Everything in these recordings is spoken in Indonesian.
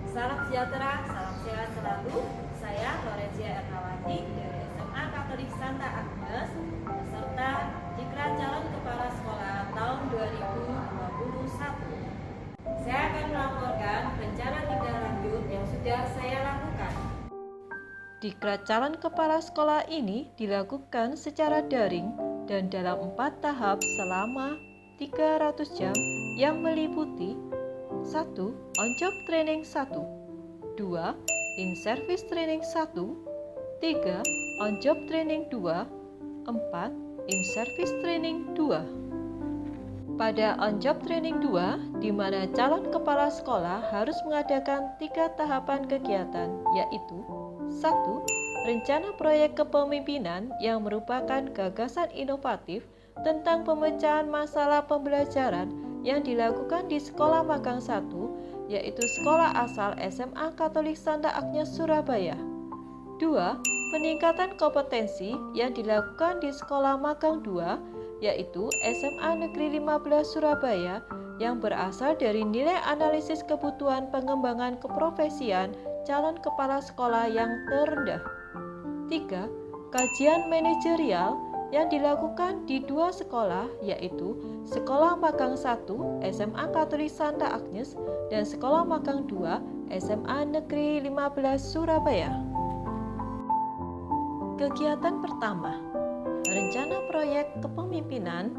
Salam sejahtera, salam sehat selalu. Saya Lorenzia Ernawati dari SMA Katolik Santa Agnes, beserta Diklat Calon Kepala Sekolah tahun 2021. Saya akan melaporkan rencana tindak lanjut yang sudah saya lakukan. Diklat calon kepala sekolah ini dilakukan secara daring dan dalam 4 tahap selama 300 jam yang meliputi 1. On-job training 1, 2. In-service training 1, 3. On-job training 2, 4. In-service training 2. Pada on-job training 2, di mana calon kepala sekolah harus mengadakan 3 tahapan kegiatan, yaitu 1. Rencana proyek kepemimpinan yang merupakan gagasan inovatif tentang pemecahan masalah pembelajaran yang dilakukan di Sekolah Magang 1, yaitu sekolah asal SMA Katolik Santa Agnes Surabaya. 2. Peningkatan kompetensi yang dilakukan di Sekolah Magang 2, yaitu SMA Negeri 15 Surabaya, yang berasal dari nilai analisis kebutuhan pengembangan keprofesian calon kepala sekolah yang terendah. 3. Kajian manajerial yang dilakukan di 2 sekolah, yaitu Sekolah Magang 1 SMA Katolik Santa Agnes dan Sekolah Magang 2 SMA Negeri 15 Surabaya. Kegiatan pertama, rencana proyek kepemimpinan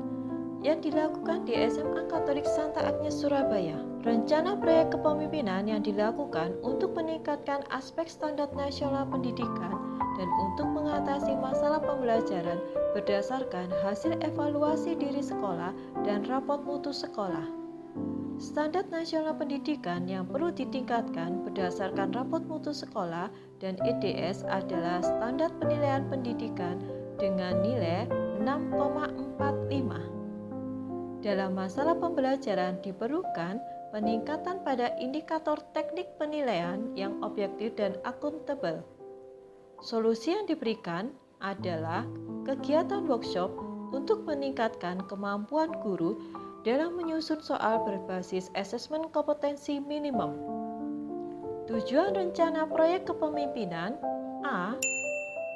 yang dilakukan di SMA Katolik Santa Agnes Surabaya. Rencana proyek kepemimpinan yang dilakukan untuk meningkatkan aspek standar nasional pendidikan dan untuk mengatasi masalah pembelajaran berdasarkan hasil evaluasi diri sekolah dan rapot mutu sekolah. Standar nasional pendidikan yang perlu ditingkatkan berdasarkan rapot mutu sekolah dan EDS adalah standar penilaian pendidikan dengan nilai 6,45. Dalam masalah pembelajaran diperlukan peningkatan pada indikator teknik penilaian yang objektif dan akuntabel. Solusi yang diberikan adalah kegiatan workshop untuk meningkatkan kemampuan guru dalam menyusun soal berbasis asesmen kompetensi minimum. Tujuan rencana proyek kepemimpinan: A.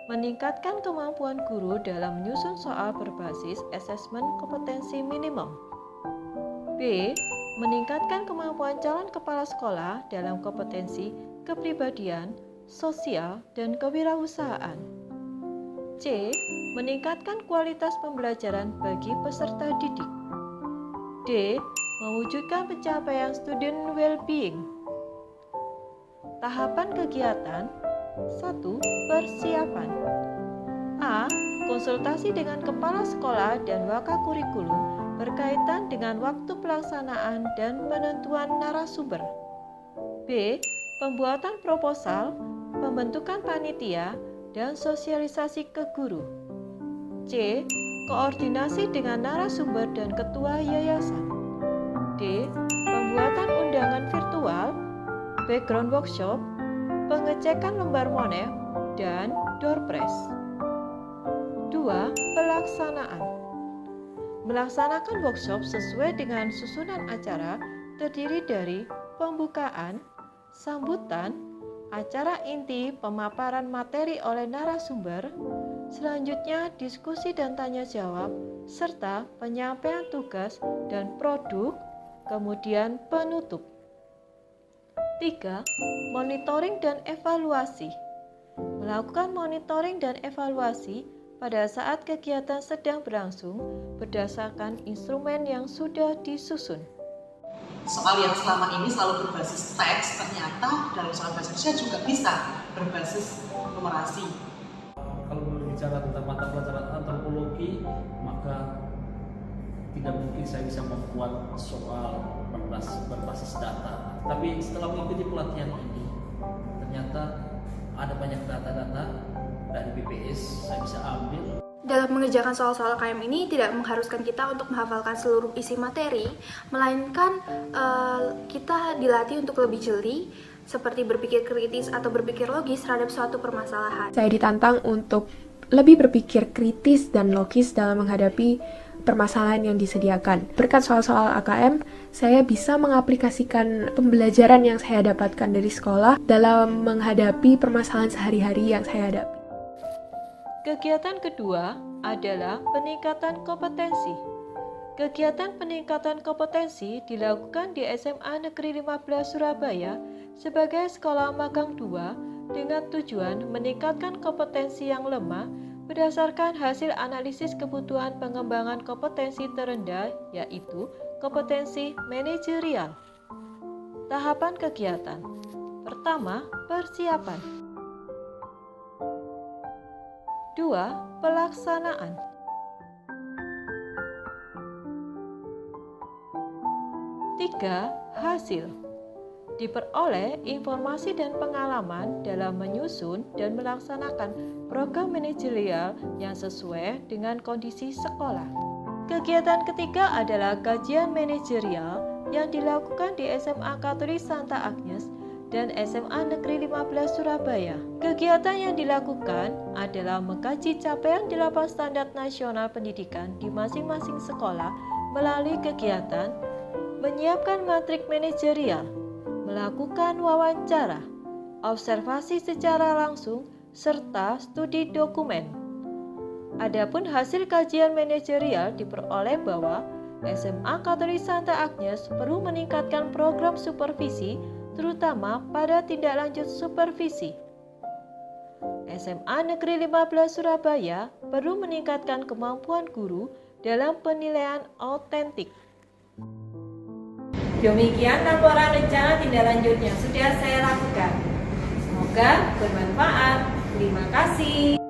Meningkatkan kemampuan guru dalam menyusun soal berbasis asesmen kompetensi minimum. B. Meningkatkan kemampuan calon kepala sekolah dalam kompetensi kepribadian, sosial, dan kewirausahaan. C. Meningkatkan kualitas pembelajaran bagi peserta didik. D. Mewujudkan pencapaian student well-being. Tahapan kegiatan: 1. Persiapan. A. Konsultasi dengan kepala sekolah dan wakakurikulum berkaitan dengan waktu pelaksanaan dan penentuan narasumber. B. Pembuatan proposal, pembentukan panitia, dan sosialisasi ke guru. C. Koordinasi dengan narasumber dan ketua yayasan. D. Pembuatan undangan virtual, background workshop, pengecekan lembar monef, dan door prize. 2. Pelaksanaan. Melaksanakan workshop sesuai dengan susunan acara terdiri dari pembukaan, sambutan, acara inti pemaparan materi oleh narasumber, selanjutnya diskusi dan tanya jawab, serta penyampaian tugas dan produk, kemudian penutup. 3. Monitoring dan evaluasi. Melakukan monitoring dan evaluasi pada saat kegiatan sedang berlangsung berdasarkan instrumen yang sudah disusun. Soal yang selama ini selalu berbasis teks, ternyata dalam soal bahasa Indonesia juga bisa berbasis numerasi. Kalau berbicara tentang mata pelajaran antropologi, maka tidak mungkin saya bisa membuat soal berbasis data. Tapi setelah mengikuti pelatihan ini, ternyata ada banyak data-data dari BPS saya bisa ambil. Dalam mengerjakan soal-soal KM ini tidak mengharuskan kita untuk menghafalkan seluruh isi materi, melainkan kita dilatih untuk lebih jeli, seperti berpikir kritis atau berpikir logis terhadap suatu permasalahan. Saya ditantang untuk lebih berpikir kritis dan logis dalam menghadapi permasalahan yang disediakan. Berkat soal-soal AKM, saya bisa mengaplikasikan pembelajaran yang saya dapatkan dari sekolah dalam menghadapi permasalahan sehari-hari yang saya hadapi. Kegiatan kedua adalah peningkatan kompetensi. Kegiatan peningkatan kompetensi dilakukan di SMA Negeri 15 Surabaya sebagai sekolah magang 2 dengan tujuan meningkatkan kompetensi yang lemah berdasarkan hasil analisis kebutuhan pengembangan kompetensi terendah, yaitu kompetensi manajerial. Tahapan kegiatan. Pertama, persiapan. 2. Pelaksanaan. 3. Hasil. Diperoleh informasi dan pengalaman dalam menyusun dan melaksanakan program manajerial yang sesuai dengan kondisi sekolah. Kegiatan ketiga adalah kajian manajerial yang dilakukan di SMA Katolik Santa Agnes dan SMA Negeri 15 Surabaya. Kegiatan yang dilakukan adalah mengkaji capaian 8 standar nasional pendidikan di masing-masing sekolah melalui kegiatan menyiapkan matrik manajerial, melakukan wawancara, observasi secara langsung, serta studi dokumen. Adapun hasil kajian manajerial diperoleh bahwa SMA Katolik Santa Agnes perlu meningkatkan program supervisi, terutama pada tindak lanjut supervisi. SMA Negeri 15 Surabaya perlu meningkatkan kemampuan guru dalam penilaian autentik. Demikian laporan rencana tindak lanjut yang sudah saya lakukan. Semoga bermanfaat. Terima kasih.